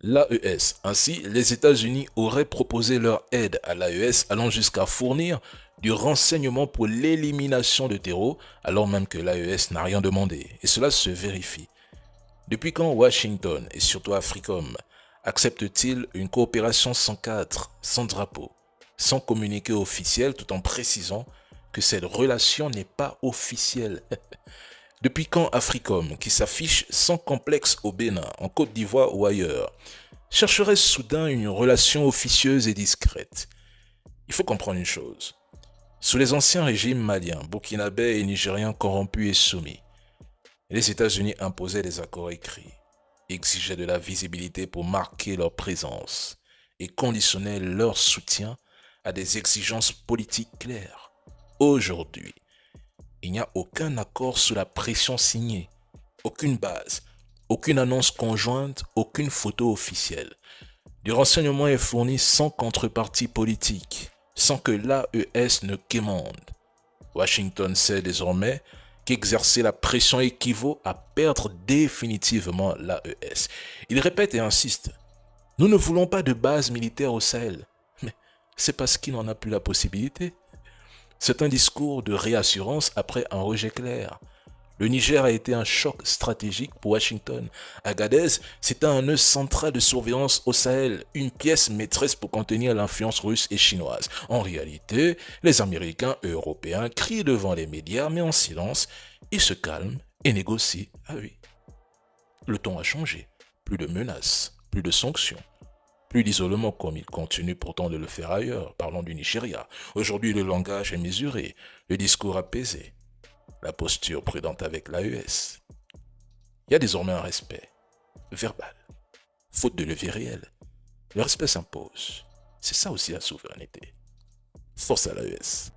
L'AES. Ainsi, les États-Unis auraient proposé leur aide à l'AES allant jusqu'à fournir du renseignement pour l'élimination de terreaux alors même que l'AES n'a rien demandé. Et cela se vérifie. Depuis quand Washington et surtout Africom acceptent-ils une coopération sans cadre, sans drapeau, sans communiqué officiel tout en précisant que cette relation n'est pas officielle? Depuis quand Africom, qui s'affiche sans complexe au Bénin, en Côte d'Ivoire ou ailleurs, chercherait soudain une relation officieuse et discrète? Il faut comprendre une chose. Sous les anciens régimes maliens, burkinabés et nigériens corrompus et soumis, les États-Unis imposaient des accords écrits, exigeaient de la visibilité pour marquer leur présence et conditionnaient leur soutien à des exigences politiques claires. Aujourd'hui, il n'y a aucun accord sous la pression signée, aucune base, aucune annonce conjointe, aucune photo officielle. Du renseignement est fourni sans contrepartie politique, sans que l'AES ne quémande. Washington sait désormais qu'exercer la pression équivaut à perdre définitivement l'AES. Il répète et insiste. Nous ne voulons pas de base militaire au Sahel. Mais c'est parce qu'il n'en a plus la possibilité. C'est un discours de réassurance après un rejet clair. Le Niger a été un choc stratégique pour Washington. Agadez, c'était un nœud central de surveillance au Sahel, une pièce maîtresse pour contenir l'influence russe et chinoise. En réalité, les Américains et Européens crient devant les médias, mais en silence, ils se calment et négocient. Ah oui, le ton a changé. Plus de menaces, plus de sanctions. Plus d'isolement comme il continue pourtant de le faire ailleurs, parlons du Nigeria. Aujourd'hui, le langage est mesuré, le discours apaisé, la posture prudente avec l'AES. Il y a désormais un respect verbal, faute de levier réel. Le respect s'impose. C'est ça aussi la souveraineté. Force à l'AES.